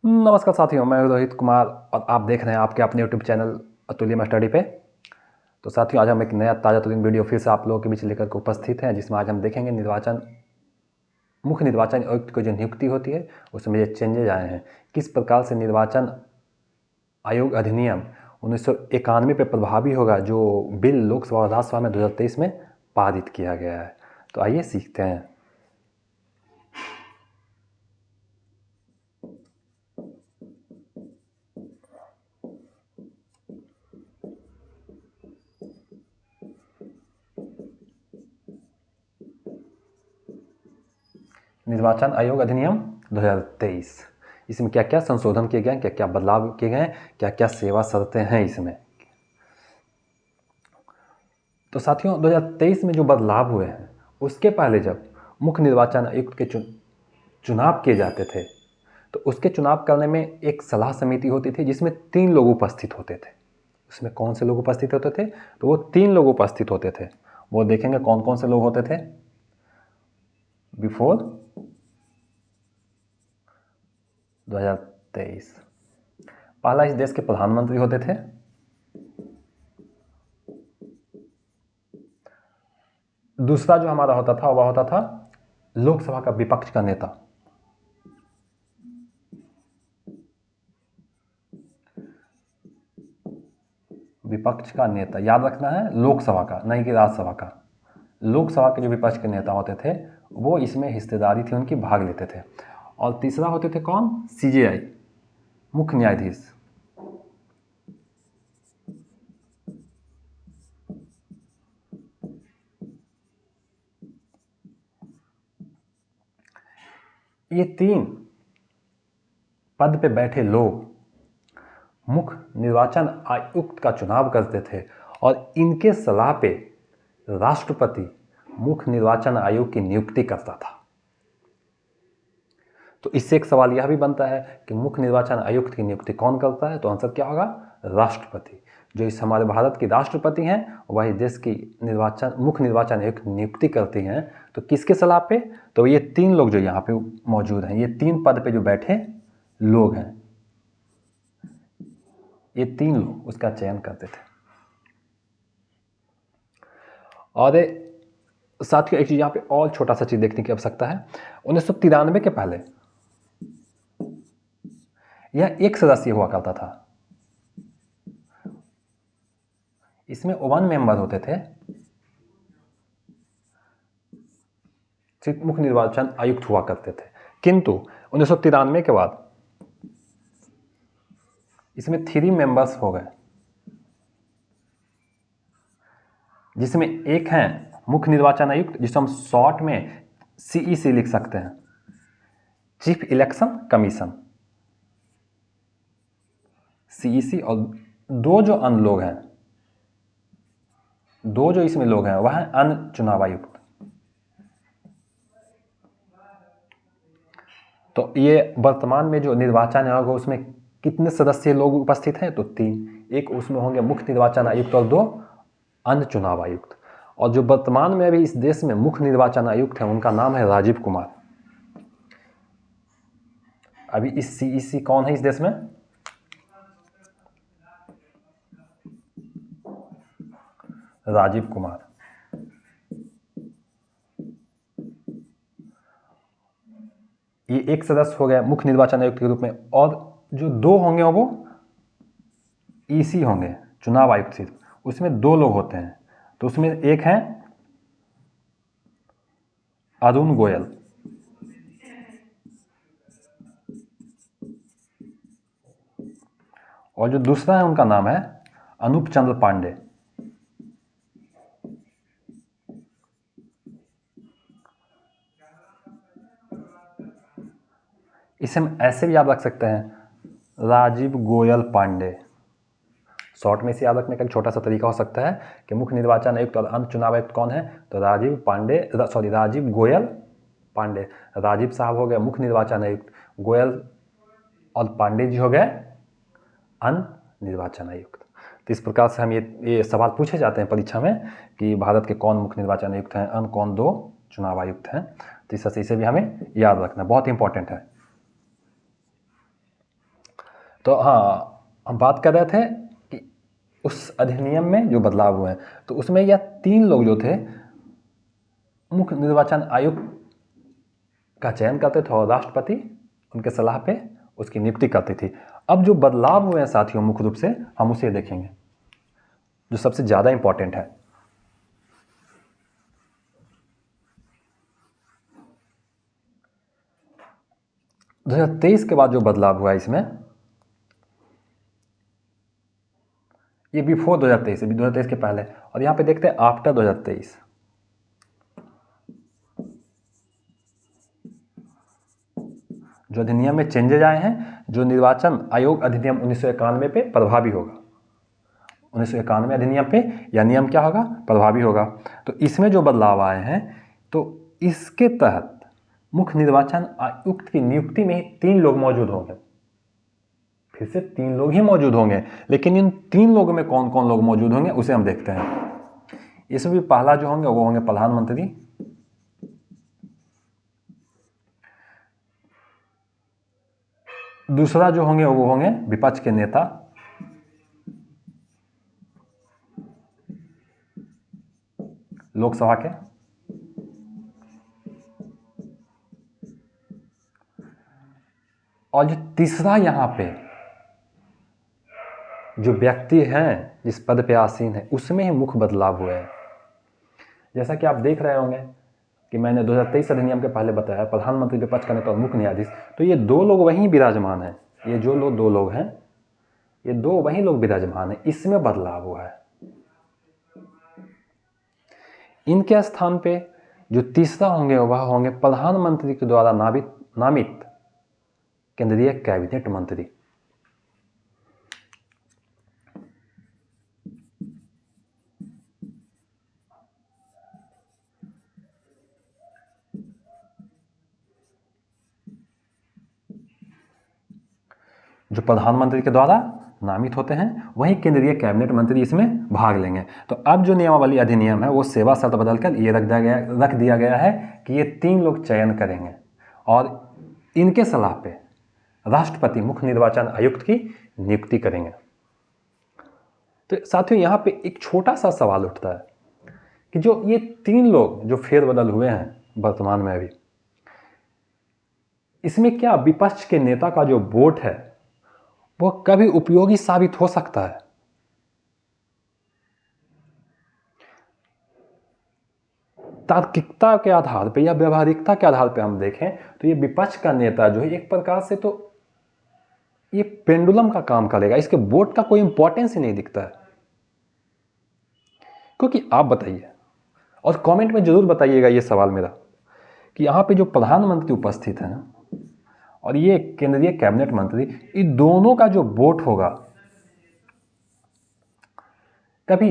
नमस्कार साथियों, मैं रोहित कुमार और आप देख रहे हैं आपके अपने यूट्यूब चैनल अतुल्य स्टडी पे। तो साथियों, आज हम एक नया ताज़ा तरीन वीडियो फिर से आप लोगों के बीच लेकर के उपस्थित हैं, जिसमें आज हम देखेंगे मुख्य निर्वाचन आयुक्त की जो नियुक्ति होती है उसमें ये चेंजेज आए हैं। किस प्रकार से निर्वाचन आयोग अधिनियम 1991 पे प्रभावी होगा, जो बिल लोकसभा और राज्यसभा में 2023 में पारित किया गया है। तो आइए सीखते हैं। निर्वाचन आयोग अधिनियम 2023, इसमें क्या क्या संशोधन किए गए हैं, क्या क्या बदलाव किए गए हैं, क्या क्या सेवा शर्तें हैं इसमें। तो साथियों, 2023 में जो बदलाव हुए हैं, उसके पहले जब मुख्य निर्वाचन आयुक्त के चुनाव किए जाते थे, तो उसके चुनाव करने में एक सलाह समिति होती थी जिसमें 3 लोग उपस्थित होते थे। उसमें कौन से लोग उपस्थित होते थे? तो वो 3 लोग उपस्थित होते थे। वो देखेंगे कौन कौन से लोग होते थे। बिफोर 2023 पहला इस देश के प्रधानमंत्री होते थे। दूसरा जो हमारा होता था वह होता था लोकसभा का विपक्ष का नेता। विपक्ष का नेता याद रखना है, लोकसभा का, नहीं कि राज्यसभा का। लोकसभा के जो विपक्ष के नेता होते थे वो इसमें हिस्सेदारी थी उनकी, भाग लेते थे। और तीसरा होते थे कौन? सीजेआई, मुख्य न्यायाधीश। ये 3 पद पे बैठे लोग मुख्य निर्वाचन आयुक्त का चुनाव करते थे और इनके सलाह पे राष्ट्रपति मुख्य निर्वाचन आयोग की नियुक्ति करता था। तो इससे एक सवाल यह भी बनता है कि मुख्य निर्वाचन आयुक्त की नियुक्ति कौन करता है? तो आंसर क्या होगा? राष्ट्रपति। जो इस हमारे भारत की राष्ट्रपति हैं वही देश की मुख्य निर्वाचन आयुक्त नियुक्ति करती हैं। तो किसके सलाह पे? तो ये 3 लोग जो यहाँ पे मौजूद हैं, ये 3 पद पे जो बैठे लोग हैं, ये 3 लोग उसका चयन करते थे। और साथियों, एक चीज यहाँ पे और छोटा सा चीज देखने की आवश्यकता है। 1993 के पहले यह एक सदस्य हुआ करता था। इसमें 1 मेंबर होते थे, सिर्फ मुख्य निर्वाचन आयुक्त हुआ करते थे। किंतु 1993 के बाद इसमें 3 मेंबर्स हो गए, जिसमें एक हैं मुख्य निर्वाचन आयुक्त, जिसको हम शॉर्ट में सीईसी लिख सकते हैं, चीफ इलेक्शन कमीशन, सीईसी। और 2 जो अन्य लोग हैं, 2 जो इसमें लोग हैं वह हैं अन्य चुनाव आयुक्त। तो ये वर्तमान में जो निर्वाचन आयोग है उसमें कितने सदस्य लोग उपस्थित हैं? तो 3। एक उसमें होंगे मुख्य निर्वाचन आयुक्त और 2 अन्य चुनाव आयुक्त। और जो वर्तमान में अभी इस देश में मुख्य निर्वाचन आयुक्त हैं उनका नाम है राजीव कुमार। अभी इस सीईसी कौन है इस देश में? राजीव कुमार। ये एक सदस्य हो गया मुख्य निर्वाचन आयुक्त के रूप में, और जो 2 होंगे वो ईसी होंगे, चुनाव आयुक्त सिर्फ, उसमें 2 लोग होते हैं। तो उसमें एक है अरुण गोयल, और जो दूसरा है उनका नाम है अनूप चंद्र पांडे। इसे हम ऐसे भी याद रख सकते हैं, राजीव गोयल पांडे। शॉर्ट में इसे याद रखने का एक छोटा सा तरीका हो सकता है कि मुख्य निर्वाचन आयुक्त और अन्य चुनाव आयुक्त कौन है? तो राजीव गोयल पांडे। राजीव साहब हो गए मुख्य निर्वाचन आयुक्त, गोयल और पांडे जी हो गए अन्य निर्वाचन आयुक्त। तो इस प्रकार से हम ये सवाल पूछे जाते हैं परीक्षा में कि भारत के कौन मुख्य निर्वाचन आयुक्त हैं, अन्य कौन 2 चुनाव आयुक्त हैं। तो इस तरह से इसे भी हमें याद रखना बहुत इंपॉर्टेंट है। तो हाँ, हम बात कर रहे थे कि उस अधिनियम में जो बदलाव हुए हैं, तो उसमें यह 3 लोग जो थे मुख्य निर्वाचन आयुक्त का चयन करते थे और राष्ट्रपति उनके सलाह पे उसकी नियुक्ति करती थी। अब जो बदलाव हुए हैं साथियों, मुख्य रूप से हम उसे देखेंगे जो सबसे ज़्यादा इंपॉर्टेंट है। 2023 के बाद जो बदलाव हुआ इसमें, ये बिफोर 2023 है, 2023 के पहले, और यहाँ पे देखते हैं आफ्टर 2023। जो अधिनियम में चेंजेज आए हैं, जो निर्वाचन आयोग अधिनियम 1991 पे प्रभावी होगा, 1991 अधिनियम पे यह नियम क्या होगा, प्रभावी होगा। तो इसमें जो बदलाव आए हैं, तो इसके तहत मुख्य निर्वाचन आयुक्त की नियुक्ति में ही 3 लोग मौजूद होंगे, फिर से 3 लोग ही मौजूद होंगे, लेकिन इन 3 लोगों में कौन कौन लोग मौजूद होंगे उसे हम देखते हैं। इसमें भी पहला जो होंगे वो होंगे प्रधानमंत्री, दूसरा जो होंगे वो होंगे विपक्ष के नेता, लोकसभा के, और जो तीसरा यहाँ पे जो व्यक्ति हैं जिस पद पे आसीन है, उसमें ही मुख्य बदलाव हुए हैं। जैसा कि आप देख रहे होंगे कि मैंने 2023 अधिनियम के पहले बताया, प्रधानमंत्री, विपक्ष का नेता और मुख्य न्यायाधीश, तो ये 2 लोग वहीं विराजमान हैं। ये जो लोग 2 लोग हैं, ये 2 वहीं लोग विराजमान हैं, इसमें बदलाव हुआ है। इनके स्थान पे जो तीसरा होंगे वह होंगे प्रधानमंत्री के द्वारा नामित केंद्रीय कैबिनेट मंत्री। जो प्रधानमंत्री के द्वारा नामित होते हैं वही केंद्रीय कैबिनेट मंत्री इसमें भाग लेंगे। तो अब जो नियमावली अधिनियम है वो सेवा शर्त बदलकर ये रख दिया गया है कि ये 3 लोग चयन करेंगे और इनके सलाह पे राष्ट्रपति मुख्य निर्वाचन आयुक्त की नियुक्ति करेंगे। तो साथियों, यहाँ पे एक छोटा सा सवाल उठता है कि जो ये 3 लोग जो फेरबदल हुए हैं वर्तमान में अभी, इसमें क्या विपक्ष के नेता का जो वोट है वो कभी उपयोगी साबित हो सकता है? तार्किकता के आधार पे या व्यवहारिकता के आधार पे हम देखें तो ये विपक्ष का नेता जो है एक प्रकार से तो ये पेंडुलम का काम करेगा, इसके वोट का कोई इंपॉर्टेंस ही नहीं दिखता है। क्योंकि आप बताइए और कमेंट में जरूर बताइएगा ये सवाल मेरा कि यहाँ पे जो प्रधानमंत्री उपस्थित हैं और ये केंद्रीय कैबिनेट मंत्री, इन दोनों का जो वोट होगा कभी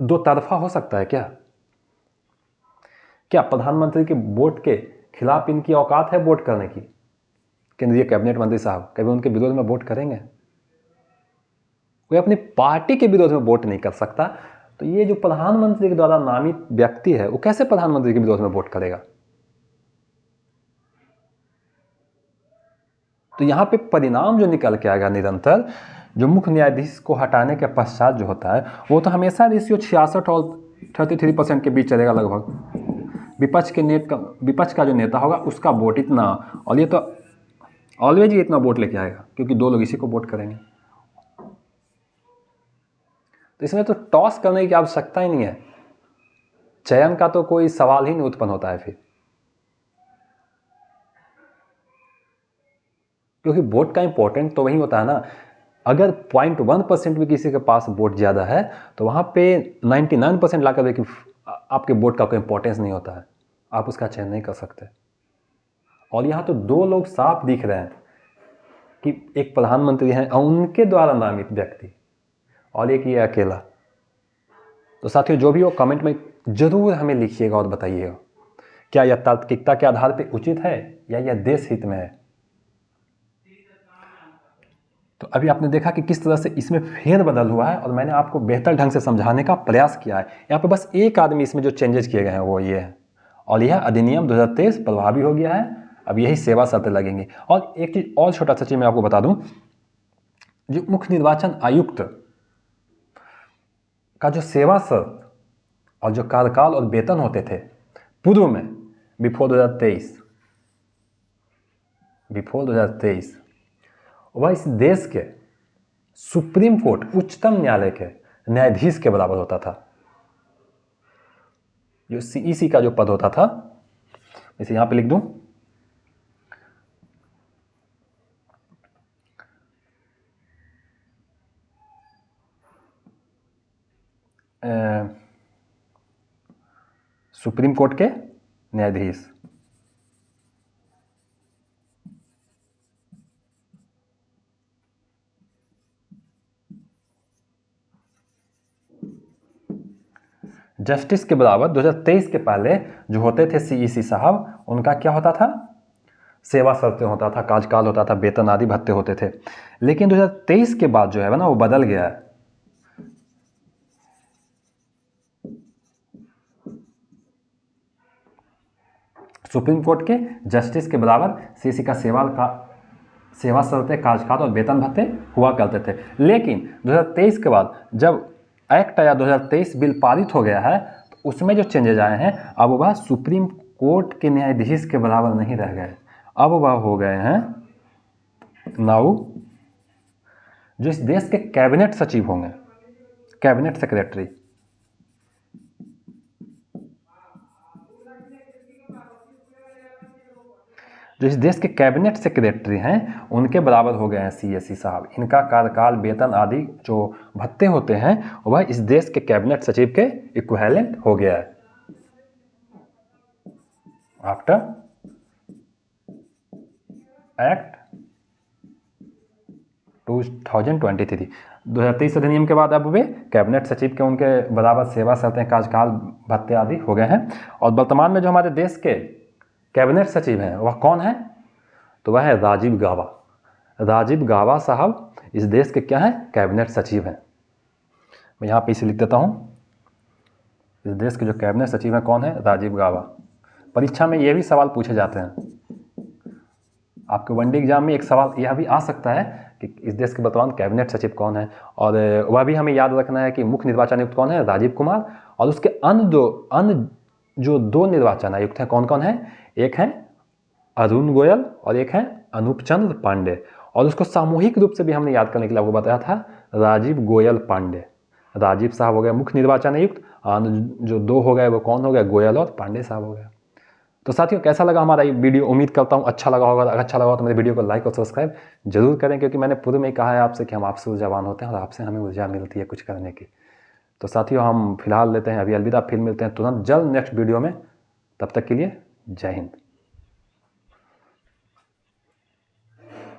2 तरफा हो सकता है क्या? क्या प्रधानमंत्री के वोट के खिलाफ इनकी औकात है वोट करने की? केंद्रीय कैबिनेट मंत्री साहब कभी उनके विरोध में वोट करेंगे? कोई अपनी पार्टी के विरोध में वोट नहीं कर सकता, तो ये जो प्रधानमंत्री के द्वारा नामित व्यक्ति है वो कैसे प्रधानमंत्री के विरोध में वोट करेगा? तो यहाँ पे परिणाम जो निकल के आएगा निरंतर, जो मुख्य न्यायाधीश को हटाने के पश्चात जो होता है वो तो हमेशा रेशियो 66 और 33% के बीच चलेगा लगभग। विपक्ष का जो नेता होगा उसका वोट इतना, और ये तो ऑलवेज ही इतना वोट लेके आएगा क्योंकि 2 लोग इसी को वोट करेंगे। तो इसमें तो टॉस करने की आवश्यकता ही नहीं है, चयन का तो कोई सवाल ही नहीं उत्पन्न होता है फिर, क्योंकि वोट का इंपॉर्टेंट तो वही होता है ना। अगर 0.1% भी किसी के पास वोट ज़्यादा है तो वहाँ पे 99% ला कर देखिए आपके वोट का कोई इंपॉर्टेंस नहीं होता है, आप उसका चयन नहीं कर सकते। और यहाँ तो 2 लोग साफ दिख रहे हैं कि एक प्रधानमंत्री हैं और उनके द्वारा नामित व्यक्ति, और एक ये अकेला। तो साथियों, जो भी हो कमेंट में जरूर हमें लिखिएगा और बताइएगा क्या यह तार्किकता के आधार पर उचित है या यह देश हित में है। तो अभी आपने देखा कि किस तरह से इसमें फेरबदल हुआ है और मैंने आपको बेहतर ढंग से समझाने का प्रयास किया है। यहाँ पे बस एक आदमी इसमें जो चेंजेस किए गए हैं वो ये है, और यह अधिनियम 2023 प्रभावी हो गया है। अब यही सेवा शर्तें लगेंगी। और एक चीज़ और छोटा सा चीज़ मैं आपको बता दूं जो मुख्य निर्वाचन आयुक्त का जो सेवा शर्त और जो कार्यकाल और वेतन होते थे पूर्व में, बिफोर 2023 वह इस देश के सुप्रीम कोर्ट, उच्चतम न्यायालय के न्यायाधीश के बराबर होता था। जो सीईसी का जो पद होता था, इसे यहां पे लिख दूं, सुप्रीम कोर्ट के न्यायाधीश। जस्टिस के बराबर 2023 के पहले जो होते थे सीईसी साहब, उनका क्या होता था, सेवा शर्तें होता था, कार्यकाल होता था, वेतन आदि भत्ते होते थे। लेकिन 2023 के बाद जो है ना वो बदल गया है। सुप्रीम कोर्ट के जस्टिस के बराबर सीईसी का सेवा शर्तें, कार्यकाल और वेतन भत्ते हुआ करते थे। लेकिन 2023 के बाद जब एक्ट या 2023 बिल पारित हो गया है तो उसमें जो चेंजेज आए हैं, अब वह सुप्रीम कोर्ट के न्यायाधीश के बराबर नहीं रह गए, अब वह हो गए हैं नाउ जो इस देश के कैबिनेट सचिव होंगे, कैबिनेट सेक्रेटरी। जो इस देश के कैबिनेट सेक्रेटरी हैं उनके बराबर हो गए हैं सीएससी साहब। इनका कार्यकाल, वेतन आदि जो भत्ते होते हैं वह इस देश के कैबिनेट सचिव के इक्विवेलेंट हो गया है आफ्टर एक्ट 2023 अधिनियम के बाद अब वे कैबिनेट सचिव के उनके बराबर सेवा शर्तें, कार्यकाल भत्ते आदि हो गए हैं। और वर्तमान में जो हमारे देश के कैबिनेट सचिव हैं वह कौन है, तो वह है राजीव गाबा। राजीव गाबा साहब इस देश के क्या हैं, कैबिनेट सचिव हैं। मैं यहाँ पे इसे लिख देता हूँ, इस देश के जो कैबिनेट सचिव हैं कौन है, राजीव गाबा। परीक्षा में ये भी सवाल पूछे जाते हैं, आपके वनडे एग्जाम में एक सवाल यह भी आ सकता है कि इस देश के वर्तमान कैबिनेट सचिव कौन है, और वह भी हमें याद रखना है कि मुख्य निर्वाचन आयुक्त कौन है, राजीव कुमार, और उसके अन्य जो दो निर्वाचन आयुक्त हैं कौन कौन है, एक हैं अरुण गोयल और एक हैं अनूप चंद्र पांडे। और उसको सामूहिक रूप से भी हमने याद करने के लिए आपको बताया था, राजीव गोयल पांडे। राजीव साहब हो गए मुख्य निर्वाचन आयुक्त, जो दो हो गए वो कौन हो गए, गोयल और पांडे साहब हो गए। तो साथियों कैसा लगा हमारा ये वीडियो, उम्मीद करता हूँ अच्छा लगा होगा। अगर अच्छा लगा तो मेरे वीडियो को लाइक और सब्सक्राइब जरूर करें, क्योंकि मैंने पूर्व में ही कहा है आपसे कि हम आपसे ऊर्जावान होते हैं और आपसे हमें ऊर्जा मिलती है कुछ करने की। तो साथियों हम फिलहाल लेते हैं अभी अलविदा, फिर मिलते हैं तुरंत जल्द नेक्स्ट वीडियो में। तब तक के लिए जय हिंद।